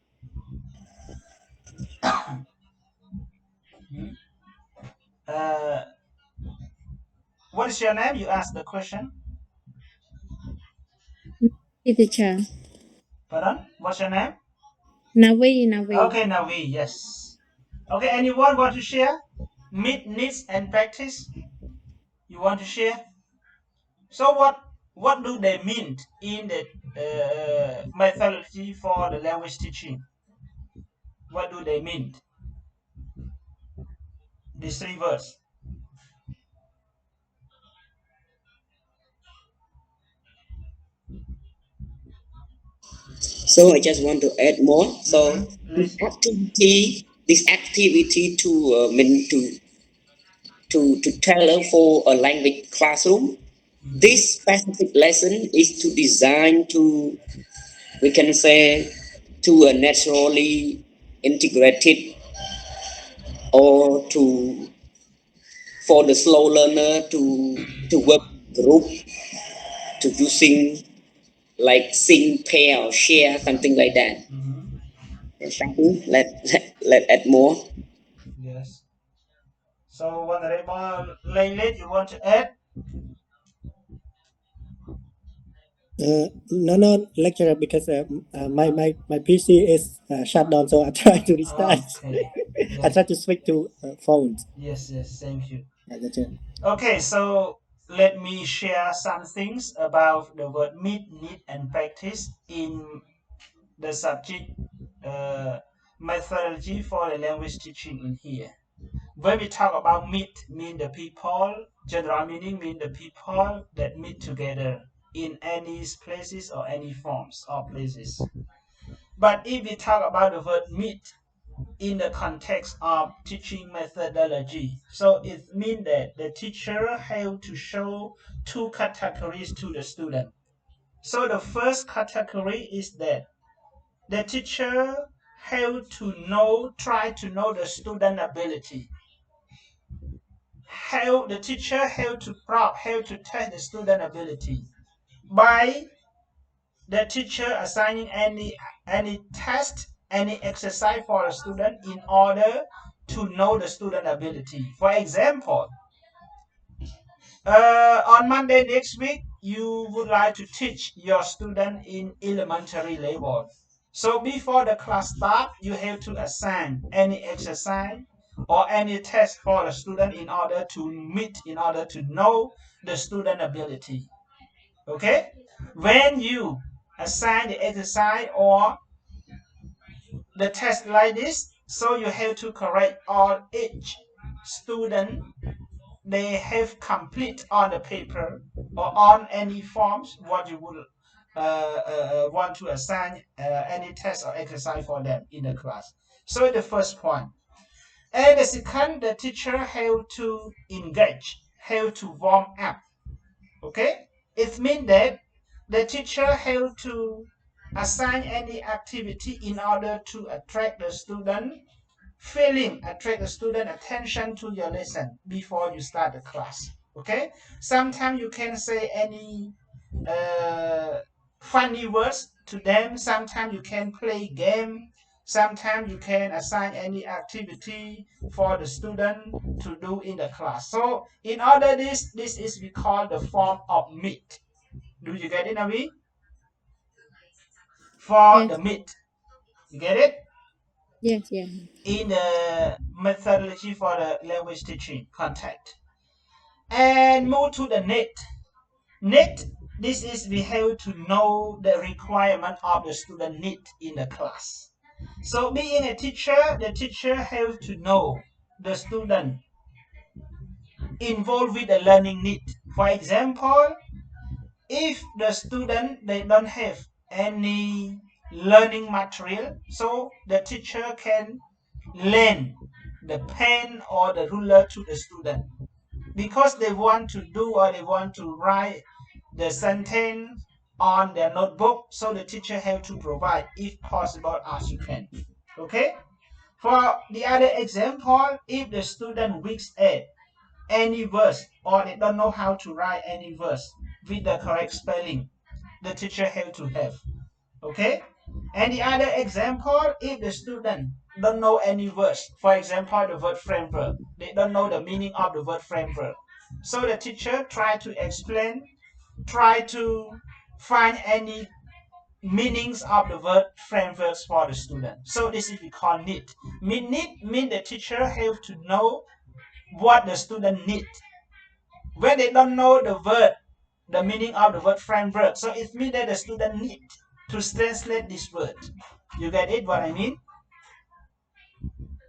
Uh, what is your name? You asked the question. teacher? Pardon? What's your name? Navi. Okay, Navi, yes. Okay, anyone want to share? Meet, needs, and practice? You want to share? So what do they mean in the methodology for the language teaching? What do they mean? These 3 words. So I just want to add more. So Let's- this activity to mean to tailor for a language classroom. This specific lesson is to design to, we can say, to a naturally integrated or to for the slow learner to work group to using like sing, pair, or share, something like that. Thank you. Let add more. Yes. So Honorable Laylet, you want to add? No, lecturer, because my PC is shut down, so I try to restart. Okay. I try to switch to phones. Yes, thank you. Lecturer. Okay, so let me share some things about the word meet, need, and practice in the subject methodology for the language teaching in here. When we talk about meet, mean the people, general meaning mean the people that meet together. in any places or any forms or places. But if we talk about the word meet in the context of teaching methodology, so it means that the teacher have to show two categories to the student. So the first category is that the teacher have to try to know the student ability. How the teacher have to test the student ability by the teacher assigning any test, any exercise for a student in order to know the student ability. For example, on Monday next week, you would like to teach your student in elementary level. So before the class starts, you have to assign any exercise or any test for the student in order to know the student ability. Okay? When you assign the exercise or the test like this, so you have to correct all each student they have complete on the paper or on any forms what you would want to assign any test or exercise for them in the class. So the first point. And the second, the teacher have to engage, have to warm up. Okay? It means that the teacher have to assign any activity in order to attract the student attract the student attention to your lesson before you start the class. Okay? Sometimes you can say any funny words to them. Sometimes you can play game. Sometimes you can assign any activity for the student to do in the class. So in order this is we call the form of meet. Do you get it, Navi? For Yes. the meet. You get it? Yes. In the methodology for the language teaching contact. And move to the net. Net, this is we have to know the requirement of the student need in the class. So being a teacher, the teacher have to know the student involved with the learning need. For example, if the student they don't have any learning material, so the teacher can lend the pen or the ruler to the student because they want to do or they want to write the sentence on their notebook, so the teacher have to provide if possible as you can. Okay, for the other example, if the student weaks at any verse or they don't know how to write any verse with the correct spelling, the teacher have to have. Okay, and the other example, if the student don't know any words, for example the word framework, they don't know the meaning of the word framework, so the teacher try to explain, try to find any meanings of the word frameworks for the student. So this is we call need. Need mean the teacher have to know what the student need. When they don't know the meaning of the word framework, so it means that the student need to translate this word. You get it? What I mean?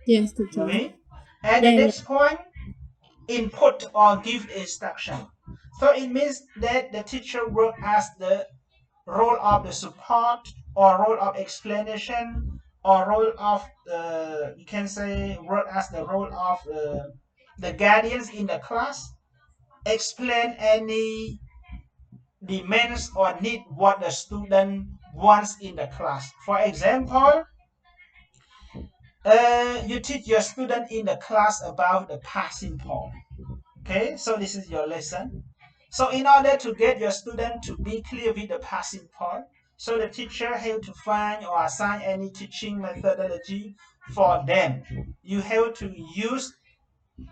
Yes, teacher. Okay. And the next point, input or give instruction. So it means that the teacher work as the role of the support or role of explanation or role of you can say work as the role of the guardians in the class, explain any demands or need what the student wants in the class. For example, you teach your student in the class about the passing point. Okay, so this is your lesson. So in order to get your student to be clear with the passing point, so the teacher have to find or assign any teaching methodology for them. You have to use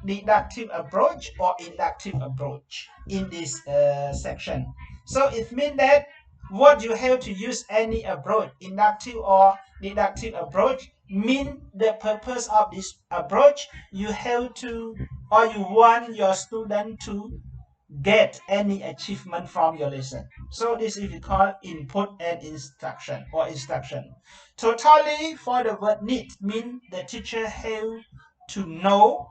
deductive approach or inductive approach in this section. So it means that what you have to use any approach, inductive or deductive approach, mean the purpose of this approach, you have to or you want your student to get any achievement from your lesson. So this is called input and instruction or instruction. Totally for the word need mean the teacher have to know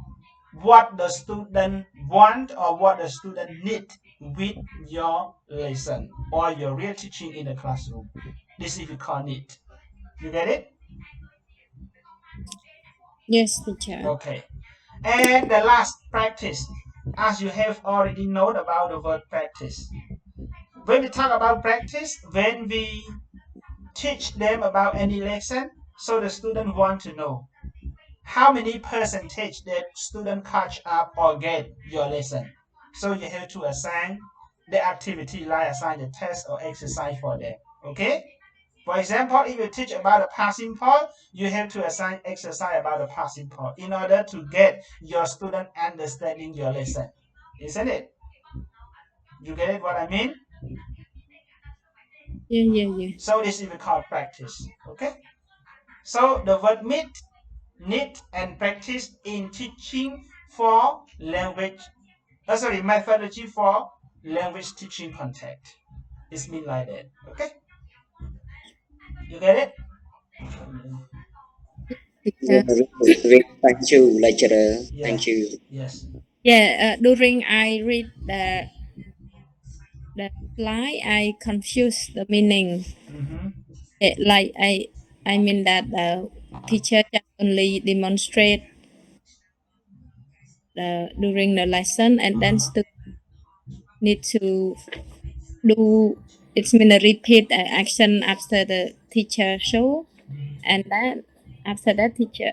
what the student want or what the student need with your lesson or your real teaching in the classroom. This is we call need. You get it? Yes, teacher. Okay. And the last, practice. As you have already known about the word practice. When we talk about practice, when we teach them about any lesson, so the student want to know how many percentage that student catch up or get your lesson. So you have to assign the activity, like assign the test or exercise for them. Okay? For example, if you teach about a passing part, you have to assign exercise about the passing part in order to get your student understanding your lesson. Isn't it? You get it what I mean? Yeah. So this is called practice. Okay? So the word need and practice in teaching for language, methodology for language teaching context. It's mean like that. Okay? You get it? Yeah, Teacher. thank you, lecturer. Yeah. Thank you. Yes. Yeah, during I read the slide, I confused the meaning. Like I mean that the teacher just only demonstrate during the lesson, and then students need to do. It's mean a repeat action after the teacher show, and then after that teacher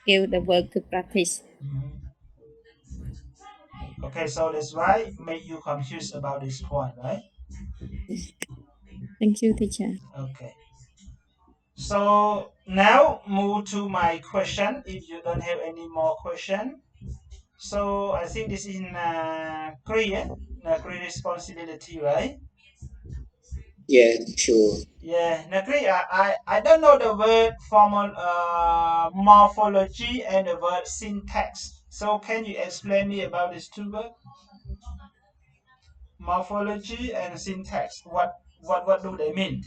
give the work to practice. Okay, so that's why make you confused about this point, right? Thank you, teacher. Okay. So now move to my question. If you don't have any more question, so I think this is Korea, responsibility, right? Yeah, sure. Yeah, Nakri, I don't know the word formal morphology and the word syntax. So can you explain me about these two words? Morphology and syntax. What do they mean?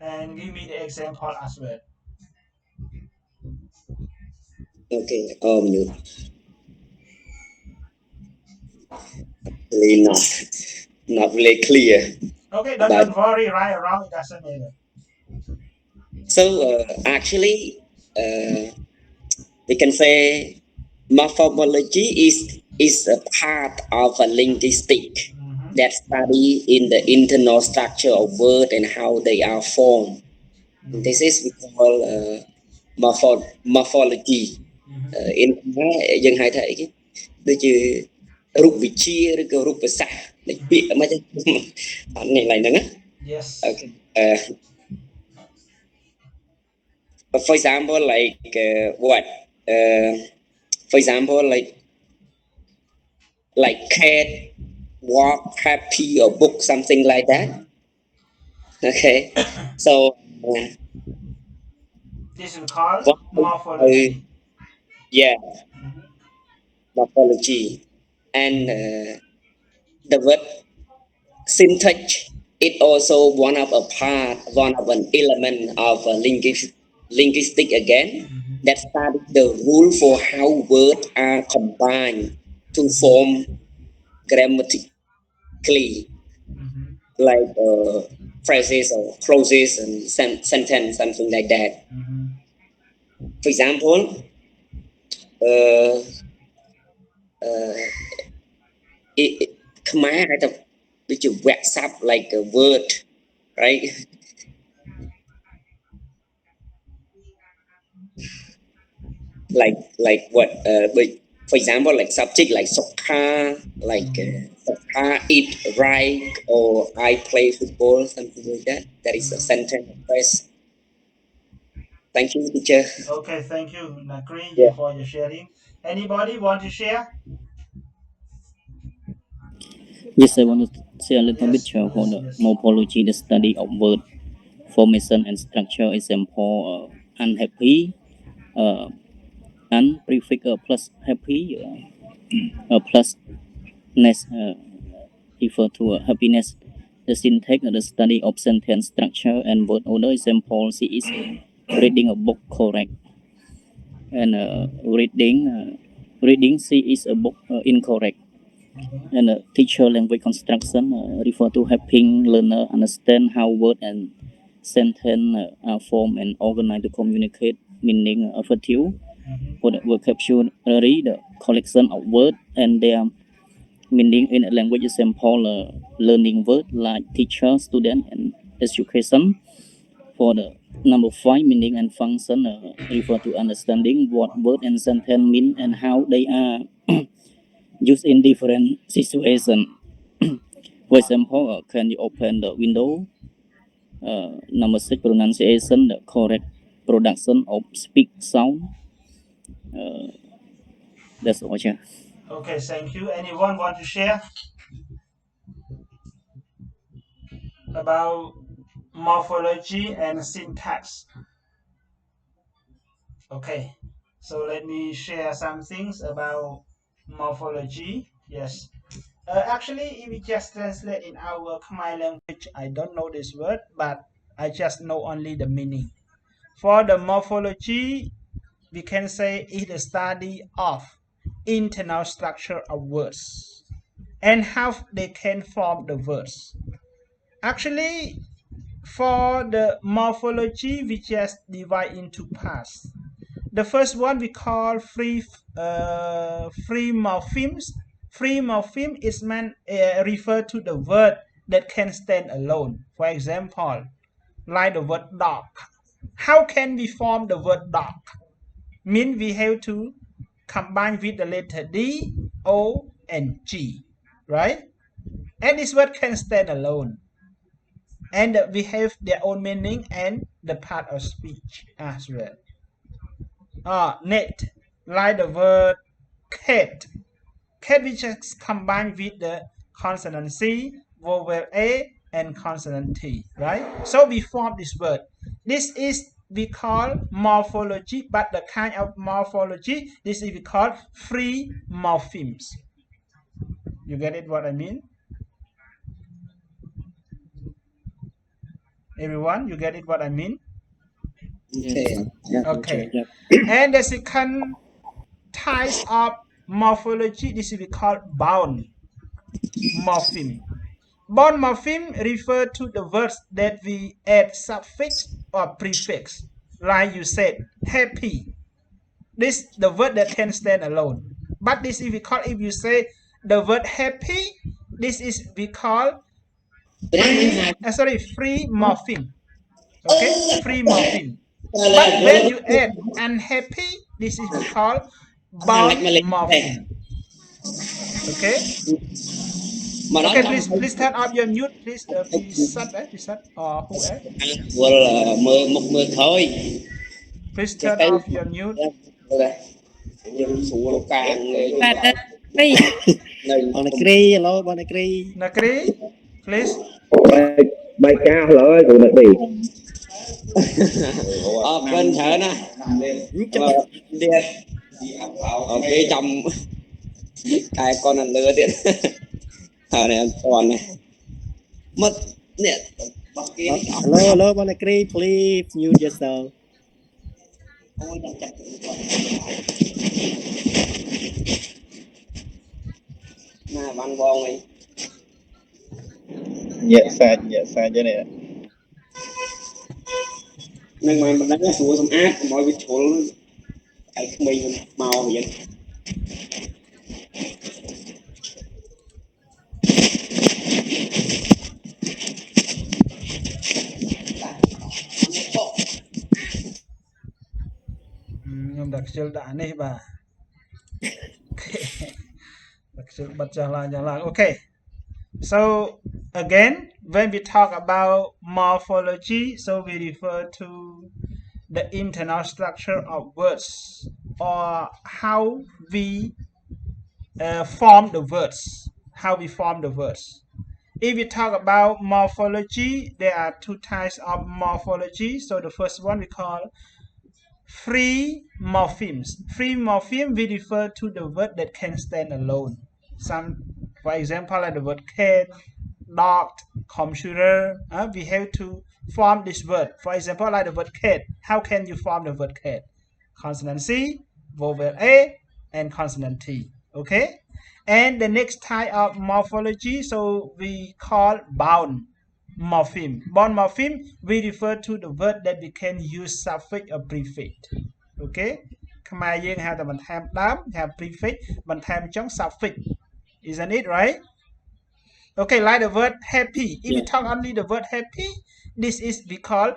And give me the example as well. Okay. You really not really clear Okay, about. don't worry, right or wrong, it doesn't matter. So actually, we can say morphology is a part of a linguistic that study in the internal structure of word and how they are formed. This is we call morphology. In យើងហៅថាអីគេដូចជារូបវិទ្យាឬក៏រូបសាស្ត្រនៃពាក្យមិនអត់នេះឡើយហ្នឹងណា Yes. Okay. For example, like what? For example, like cat, walk, happy, or book, something like that. Okay. So This is called what? morphology. Yeah, morphology, and the word syntax is also one of an element of linguistic again that study the rule for how words are combined to form grammatically, like phrases or clauses and sentence, something like that. For example, Khmer had a which you wax up like a word, right? Like what? For example, like subject like soccer, like soccer, eat right, or I play football, something like that. That is a sentence phrase. Thank you, teacher. Okay, thank you, Nakri, Yeah. for your sharing. Anybody want to share? Yes, I want to say a little bit Yes, for the yes. morphology, the study of word formation and structure. Example, unhappy, un prefix plus happy, plus ness refer to happiness. The syntax, the study of sentence structure and word order. Example, she is reading a book correct, and reading reading C is a book incorrect. And teacher language construction refer to helping learner understand how word and sentence are formed and organized to communicate meaning effective. For the vocabulary, the collection of words and their meaning in a language example, learning word like teacher, student, and education. For the number 5, meaning and function refer to understanding what word and sentence mean and how they are used in different situations. For example, can you open the window? Number 6, pronunciation, the correct production of speak sound. That's all. Chair. Okay, thank you. Anyone want to share about morphology and syntax? Okay, so let me share some things about morphology. Yes. Actually, if we just translate in our Khmer language, I don't know this word, but I just know only the meaning. For the morphology, we can say it's the study of internal structure of words and how they can form the words. Actually, for the morphology, we just divide into parts. The first one we call free morphemes. Free morpheme is meant refer to the word that can stand alone. For example, like the word dog. How can we form the word dog? Mean we have to combine with the letter D, O, and G, right? And this word can stand alone. And we have their own meaning and the part of speech as well. Net, like the word cat. Cat we just combine with the consonant C, vowel A, and consonant T, right? So we form this word. This is we call morphology, but the kind of morphology, this is we call free morphemes. You get it what I mean? Everyone, you get it what I mean? Okay. Okay. And the second type of morphology, this is we call bound morpheme. Bound morpheme refer to the words that we add suffix or prefix. Like you said, happy. This the word that can stand alone. But this is we call, if you say the word happy, this is we call free morpheme. Okay, free morpheme. But when you add unhappy, this is we call bound morpheme. Okay. Okay, please turn off your mute, please. Please shut or whoever. Please turn off your mute. Hello, Nakri, please. Bài ca lời của nó đi. Bên thở nè. Ok, chồng cái con ăn lừaទៀត thở này ăn toàn này. Mất nè. Hello, Bonacri, please mute yourself. Nè, văn bong này. Dạ sai cho này. Nên mà mình đánh cái sủa xong ác mọi cái chỗ cái mình màu vậy. Nhưng đặc trưng đã này bà. Đặc trưng bật trở lại. Okay. So again, when we talk about morphology, so we refer to the internal structure of words or how we form the words. If we talk about morphology, there are two types of morphology. So the first one we call free morphemes. Free morpheme we refer to the word that can stand alone. For example, like the word cat, dog, computer. We have to form this word. For example, like the word cat. How can you form the word cat? Consonant C, vowel A, and consonant T. Okay? And the next type of morphology, so we call bound morpheme. Bound morpheme, we refer to the word that we can use suffix or prefix. Okay? ខ្មែរយើងហៅតែបន្ថែមដើមហៅ prefix បន្ថែមចុង suffix. Isn't it right? Okay, like the word happy. If you talk only the word happy, this is we call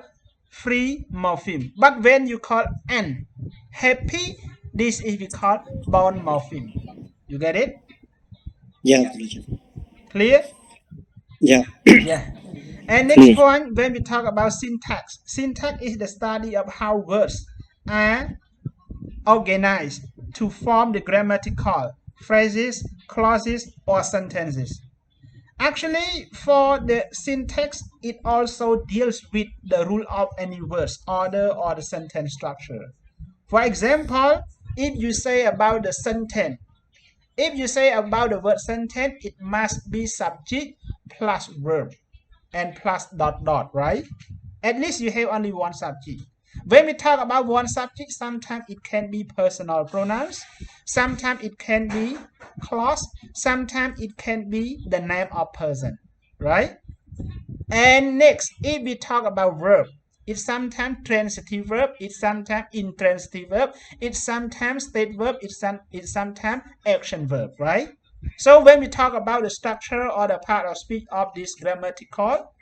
free morpheme. But when you call an happy, this is we call bound morpheme. You get it? Yeah, teacher. Clear? Yeah. Yeah. And next Clear. point, when we talk about syntax. Syntax is the study of how words are organized to form the grammatical phrases, clauses, or sentences. Actually, for the syntax, it also deals with the rule of any words, order, or the sentence structure. For example, if you say about the sentence, if you say about the word sentence, it must be subject plus verb and plus dot dot, right? At least you have only one subject. When we talk about one subject, sometimes it can be personal pronouns, sometimes it can be clause, sometimes it can be the name of person, right? And next, if we talk about verb, it's sometimes transitive verb, it's sometimes intransitive verb, it's sometimes state verb, it's sometimes action verb, right? So when we talk about the structure or the part of speech of this grammatical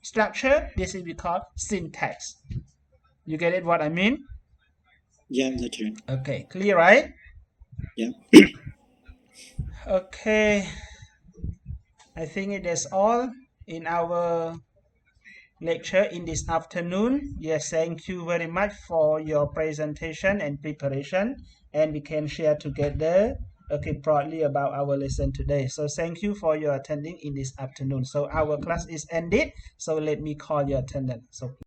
structure, this is we call syntax. You get it what I mean? Yeah, teacher. Okay, clear, right? Yeah. Okay, I think it is all in our lecture in this afternoon. Yes, thank you very much for your presentation and preparation, and we can share together broadly about our lesson today. So thank you for your attending in this afternoon. So our class is ended, so let me call your attendance. So